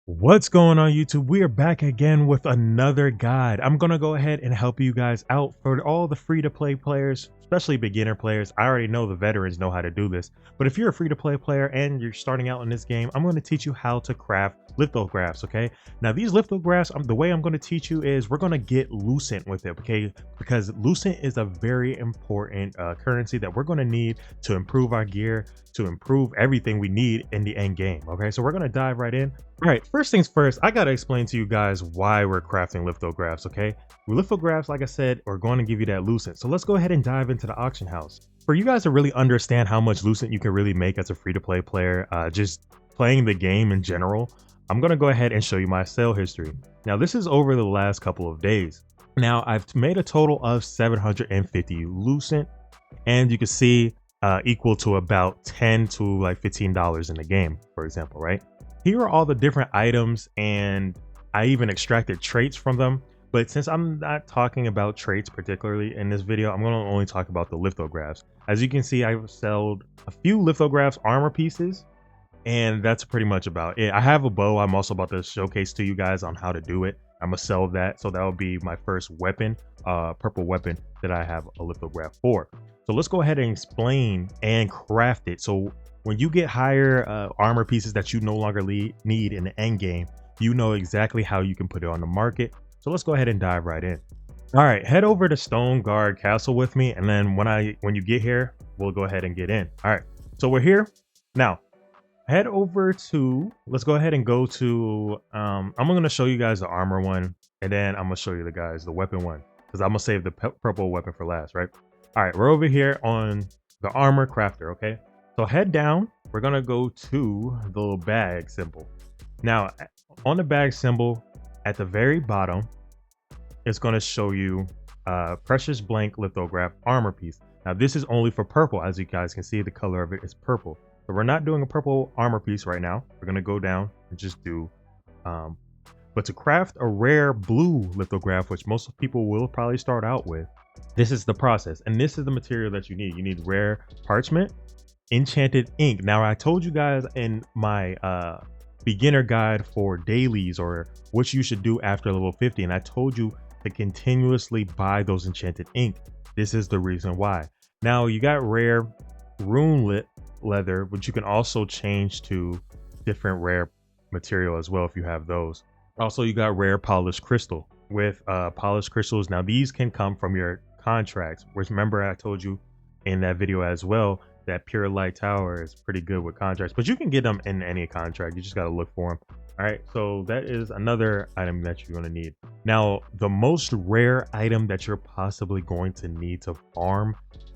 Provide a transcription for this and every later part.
What's going on YouTube? We are back again with another guide. I'm going to go ahead and help you guys out for all the free-to-play players, especially beginner players. I already know the veterans know how to do this, but if you're a free-to-play player and you're starting out in this game, I'm going to teach you how to craft lithographs, okay? Now these lithographs, the way I'm going to teach you is we're going to get Lucent with it, okay? Because Lucent is a very important currency that we're going to need to improve our gear, to improve everything we need in the end game, okay? So we're going to dive right in. All right, first things first, I gotta explain to you guys why we're crafting lithographs, okay? Lithographs, like I said, are going to give you that Lucent. So let's go ahead and dive into the auction house. For you guys to really understand how much Lucent you can really make as a free-to-play player, just playing the game in general, I'm gonna go ahead and show you my sale history. Now, this is over the last couple of days. Now, I've made a total of 750 Lucent, and you can see equal to about 10 to like $15 in the game, for example, right? Here are all the different items, and I even extracted traits from them. But since I'm not talking about traits particularly in this video, I'm going to only talk about the lithographs. As you can see, I've sold a few lithographs armor pieces, and that's pretty much about it. I have a bow. I'm also about to showcase to you guys on how to do it. I'm gonna sell that, so that will be my first weapon, purple weapon that I have a lithograph for. So let's go ahead and explain and craft it. So when you get higher armor pieces that you no longer need in the end game, you know exactly how you can put it on the market. So let's go ahead and dive right in. All right, head over to Stone Guard Castle with me, and then when you get here, we'll go ahead and get in. All right, so we're here now. Head over to, let's go ahead and go to, I'm going to show you guys the armor one, and then I'm going to show you the guys, the weapon one, because I'm going to save the purple weapon for last, right? All right, we're over here on the armor crafter, okay? So head down, we're going to go to the little bag symbol. Now, on the bag symbol, at the very bottom, it's going to show you precious blank lithograph armor piece. Now, this is only for purple. As you guys can see, the color of it is purple. So we're not doing a purple armor piece right now. We're going to go down and just do, but to craft a rare blue lithograph, which most people will probably start out with, this is the process. And this is the material that you need. You need rare parchment, enchanted ink. Now, I told you guys in my beginner guide for dailies or what you should do after level 50. And I told you to continuously buy those enchanted ink. This is the reason why. Now you got rare rune lit leather, which you can also change to different rare material as well if you have those. Also, you got rare polished crystal with polished crystals. Now these can come from your contracts, which remember I told you in that video as well that Pure Light Tower is pretty good with contracts, but you can get them in any contract. You just got to look for them. All right, so that is another item that you're going to need. Now, the most rare item that you're possibly going to need to farm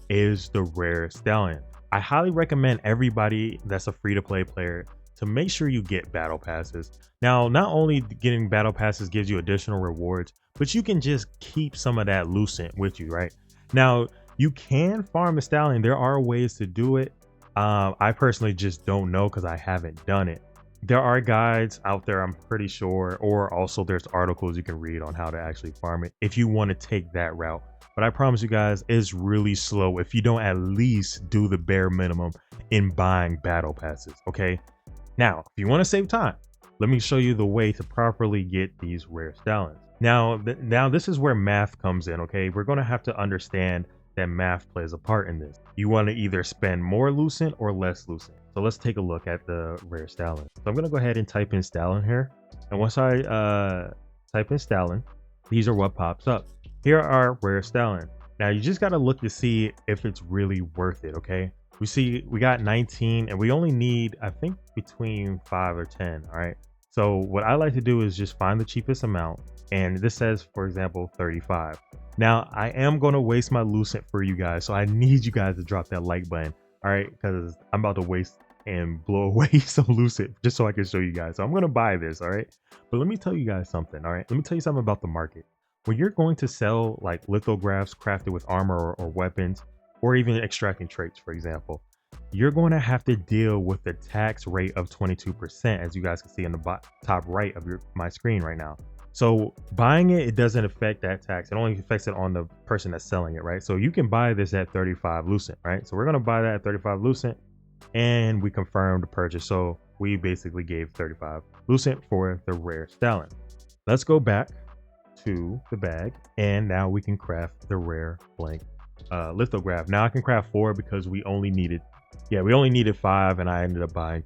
is the rare stallion. I highly recommend everybody that's a free-to-play player to make sure you get battle passes. Now, not only getting battle passes gives you additional rewards, but you can just keep some of that Lucent with you, right? Now, you can farm the stallion. There are ways to do it. I personally just don't know because I haven't done it. There are guides out there, I'm pretty sure, or also there's articles you can read on how to actually farm it if you want to take that route. But I promise you guys, it's really slow if you don't at least do the bare minimum in buying battle passes, okay? Now, if you want to save time, let me show you the way to properly get these rare stallions. Now this is where math comes in, okay? We're going to have to understand that math plays a part in this. You want to either spend more Lucent or less Lucent. So let's take a look at the rare stallion. So I'm going to go ahead and type in stallion here. And once I type in stallion, these are what pops up. Here are rare stallion. Now you just got to look to see if it's really worth it, okay? We see we got 19 and we only need, I think, between 5 or 10, all right? So what I like to do is just find the cheapest amount. And this says, for example, 35. Now I am going to waste my Lucent for you guys. So I need you guys to drop that like button, all right? Because I'm about to waste and blow away some Lucent just so I can show you guys. So I'm going to buy this, all right? But let me tell you guys something, all right? Let me tell you something about the market. When you're going to sell like lithographs crafted with armor or weapons, or even extracting traits, for example, you're going to have to deal with the tax rate of 22%, as you guys can see in the top right of my screen right now. So buying it doesn't affect that tax. It only affects it on the person that's selling it, right? So you can buy this at 35 Lucent, right? So we're going to buy that at 35 Lucent, and we confirm the purchase. So we basically gave 35 Lucent for the rare Stalin. Let's go back to the bag, and now we can craft the rare blank lithograph. Now I can craft 4 because we only needed 5, and I ended up buying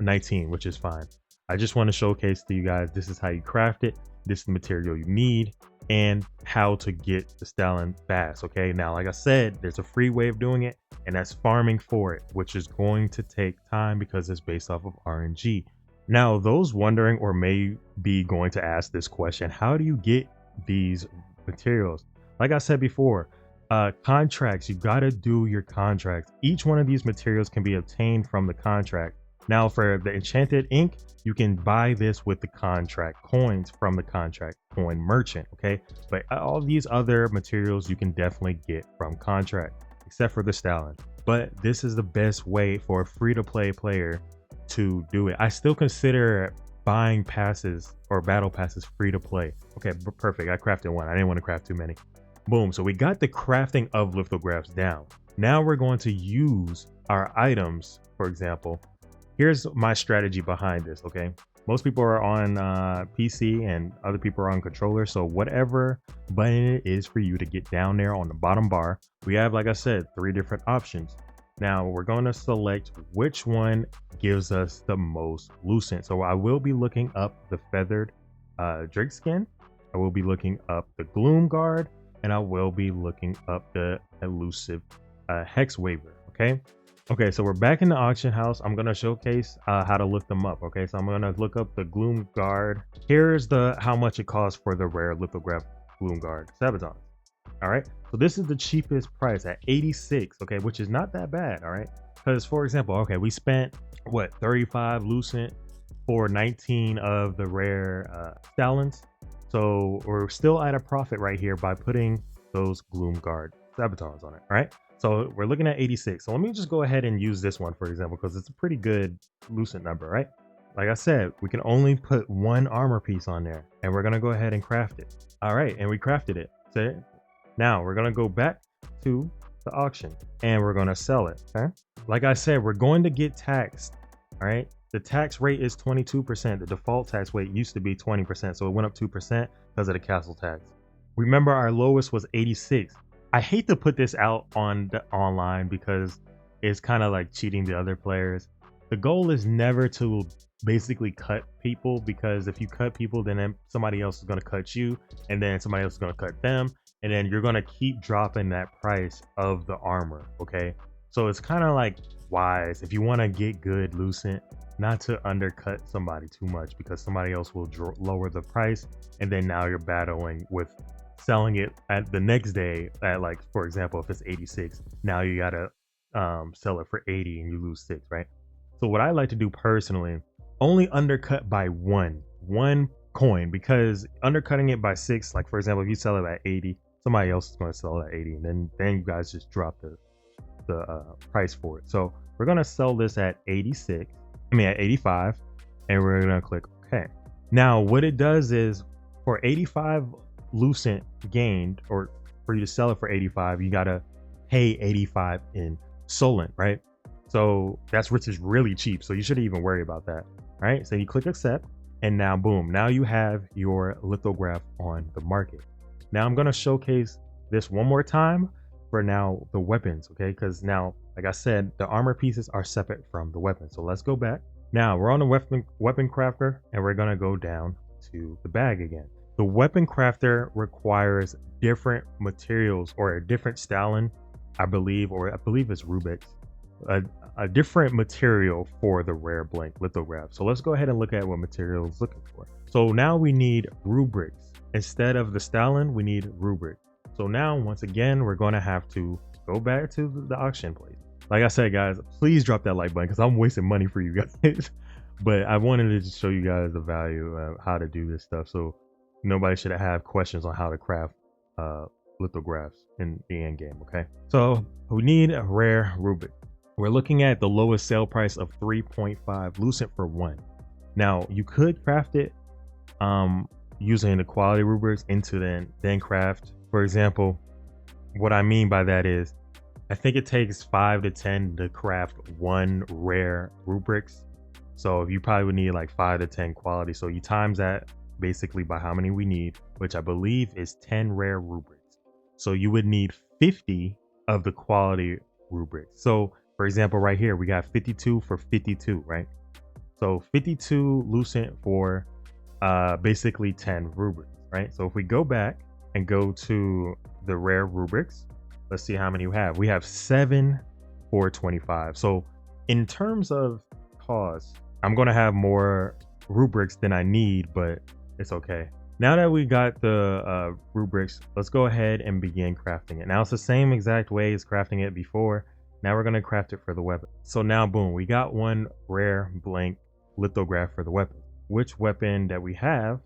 19, which is fine. I just want to showcase to you guys, this is how you craft it, this is the material you need, and how to get the Stalin fast. Okay, now like I said, there's a free way of doing it, and that's farming for it, which is going to take time because it's based off of RNG. Now, those wondering or may be going to ask this question, how do you get these materials? Like I said before, contracts, you got to do your contracts. Each one of these materials can be obtained from the contract. Now for the enchanted ink, you can buy this with the contract coins from the contract coin merchant. Okay, but all these other materials you can definitely get from contract, except for the Stalin. But this is the best way for a free-to-play player to do it. I still consider buying passes or battle passes free to play. Okay, perfect. I crafted one. I didn't want to craft too many. Boom. So we got the crafting of lithographs down. Now we're going to use our items. For example, here's my strategy behind this. Okay, most people are on PC and other people are on controller. So whatever button it is for you to get down there on the bottom bar, we have, like I said, 3 different options. Now we're going to select which one gives us the most Lucent. So I will be looking up the feathered Drake skin. I will be looking up the Gloom Guard, and I will be looking up the elusive Hex Waver. Okay, so we're back in the auction house. I'm going to showcase how to look them up. Okay, so I'm going to look up the Gloom Guard. Here's the how much it costs for the rare lithograph Gloom Guard Sabaton. All right, so this is the cheapest price at 86. Okay, which is not that bad. All right, because for example, okay, we spent what, 35 Lucent for 19 of the rare Stalins. So we're still at a profit right here by putting those Gloom Guard Sabatons on it. All right, so we're looking at 86. So let me just go ahead and use this one, for example, because it's a pretty good Lucent number, right? Like I said, we can only put 1 armor piece on there, and we're gonna go ahead and craft it. All right, and we crafted it. So now we're gonna go back to the auction and we're gonna sell it. Okay, like I said, we're going to get taxed. All right, the tax rate is 22%. The default tax rate used to be 20%, so it went up 2% because of the castle tax. Remember, our lowest was 86. I hate to put this out on the online because it's kind of like cheating the other players. The goal is never to basically cut people, because if you cut people, then somebody else is going to cut you, and then somebody else is going to cut them, and then you're going to keep dropping that price of the armor. Okay, so it's kind of like wise, if you want to get good Lucent, not to undercut somebody too much, because somebody else will lower the price, and then now you're battling with selling it at the next day at, like, for example, if it's 86, now you gotta sell it for 80 and you lose 6, right? So what I like to do personally, only undercut by one coin, because undercutting it by 6, like for example, if you sell it at 80, somebody else is going to sell it at 80, and then you guys just drop the price for it. So we're going to sell this at 86, at 85, and we're going to click OK. Now what it does is, for 85 Lucent gained, or for you to sell it for 85, you got to pay 85 in Solent, right? So that's, which is really cheap, so you shouldn't even worry about that. Right, so you click accept, and now boom, now you have your lithograph on the market. Now I'm going to showcase this one more time for now the weapons, okay? Because now, like I said, the armor pieces are separate from the weapons. So let's go back. Now we're on the weapon crafter, and we're going to go down to the bag again. The weapon crafter requires different materials, or a different Stalin, I believe it's Rubik's, a different material for the rare blank lithograph. So let's go ahead and look at what material it's looking for. So now we need rubrics. Instead of the Stalin, we need rubric. So now, once again, we're going to have to go back to the auction place. Like I said, guys, please drop that like button, because I'm wasting money for you guys. But I wanted to just show you guys the value of how to do this stuff, so nobody should have questions on how to craft lithographs in the end game. Okay, so we need a rare rubric. We're looking at the lowest sale price of 3.5 Lucent for 1. Now you could craft it using the quality rubrics into then craft. For example, what I mean by that is, I think it takes 5 to 10 to craft 1 rare rubrics. So you probably would need like 5 to 10 quality. So you times that basically by how many we need, which I believe is 10 rare rubrics. So you would need 50 of the quality rubrics. So for example, right here, we got 52 for 52, right? So 52 lucent for basically 10 rubrics, right? So if we go back and go to the rare rubrics, let's see how many we have. We have 7 for 25. So in terms of cost, I'm going to have more rubrics than I need, but it's okay. Now that we got the rubrics, let's go ahead and begin crafting it. Now it's the same exact way as crafting it before. Now we're going to craft it for the weapon. So now, boom, we got one rare blank lithograph for the weapon. Which weapon that we have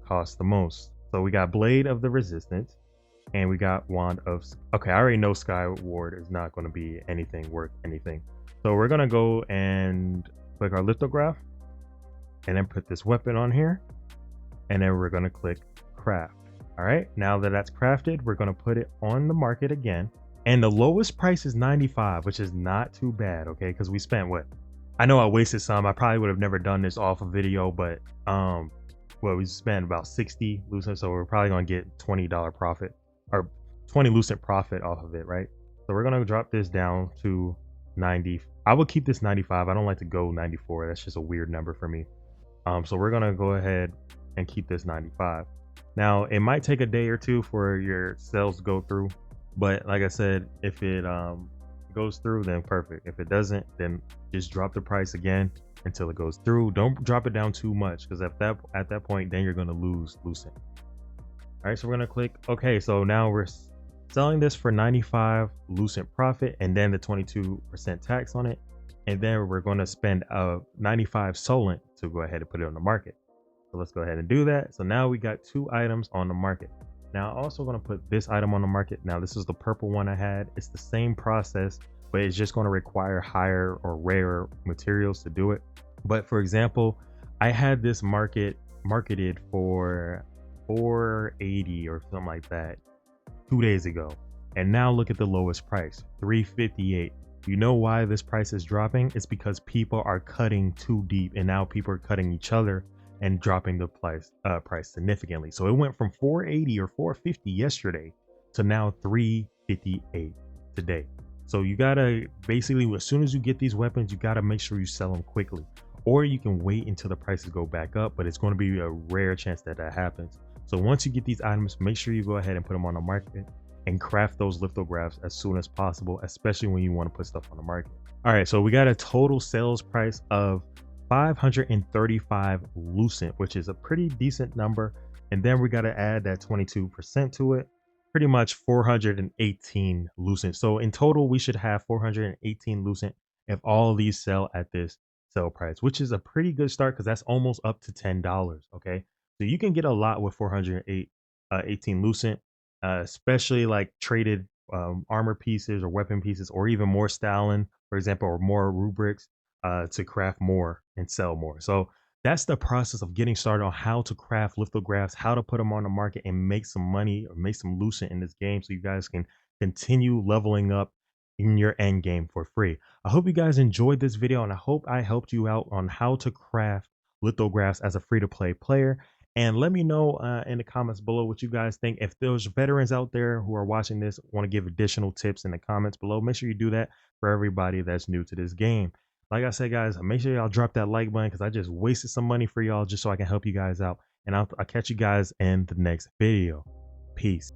costs the most? So we got Blade of the Resistance, and we got Wand of... Okay, I already know Skyward is not going to be anything worth anything. So we're going to go and click our lithograph, and then put this weapon on here, and then we're going to click craft. All right, now that that's crafted, we're going to put it on the market again, and the lowest price is 95, which is not too bad, okay? Because we spent what? I know I wasted some. I probably would have never done this off a video, but well, we spent about 60 lucent, so we're probably gonna get $20 profit or 20 lucent profit off of it, right? So we're gonna drop this down to 90. I would keep this 95. I don't like to go 94. That's just a weird number for me. So we're gonna go ahead and keep this 95. Now it might take a day or two for your sales to go through, but like I said, if it goes through, then perfect. If it doesn't, then just drop the price again until it goes through. Don't drop it down too much, because at that point, then you're going to lose lucent. All right, so we're going to click okay. So now we're selling this for 95 lucent profit, and then the 22% tax on it, and then we're going to spend 95 solent to go ahead and put it on the market. So let's go ahead and do that. So now we got 2 items on the market. Now, I'm also going to put this item on the market. Now, this is the purple one I had. It's the same process, but it's just going to require higher or rarer materials to do it. But for example, I had this marketed for 480 or something like that 2 days ago. And now look at the lowest price, 358. You know why this price is dropping? It's because people are cutting too deep, and now people are cutting each other and dropping the price significantly. So it went from 480 or 450 yesterday to now 358 today. So you gotta basically, as soon as you get these weapons, you gotta make sure you sell them quickly, or you can wait until the prices go back up, but it's going to be a rare chance that that happens. So once you get these items, make sure you go ahead and put them on the market and craft those lithographs as soon as possible, especially when you want to put stuff on the market. All right, so we got a total sales price of 535 lucent, which is a pretty decent number. And then we got to add that 22% to it, pretty much 418 lucent. So in total, we should have 418 lucent if all of these sell at this sell price, which is a pretty good start, because that's almost up to $10. Okay, so you can get a lot with 418 lucent, especially like traded armor pieces or weapon pieces, or even more styling, for example, or more rubrics to craft more and sell more. So that's the process of getting started on how to craft lithographs, how to put them on the market and make some money or make some lucent in this game, so you guys can continue leveling up in your end game for free. I hope you guys enjoyed this video, and I hope I helped you out on how to craft lithographs as a free-to-play player. And let me know in the comments below what you guys think. If there's veterans out there who are watching this, want to give additional tips in the comments below, make sure you do that for everybody that's new to this game. Like I said, guys, make sure y'all drop that like button, because I just wasted some money for y'all just so I can help you guys out. And I'll catch you guys in the next video. Peace.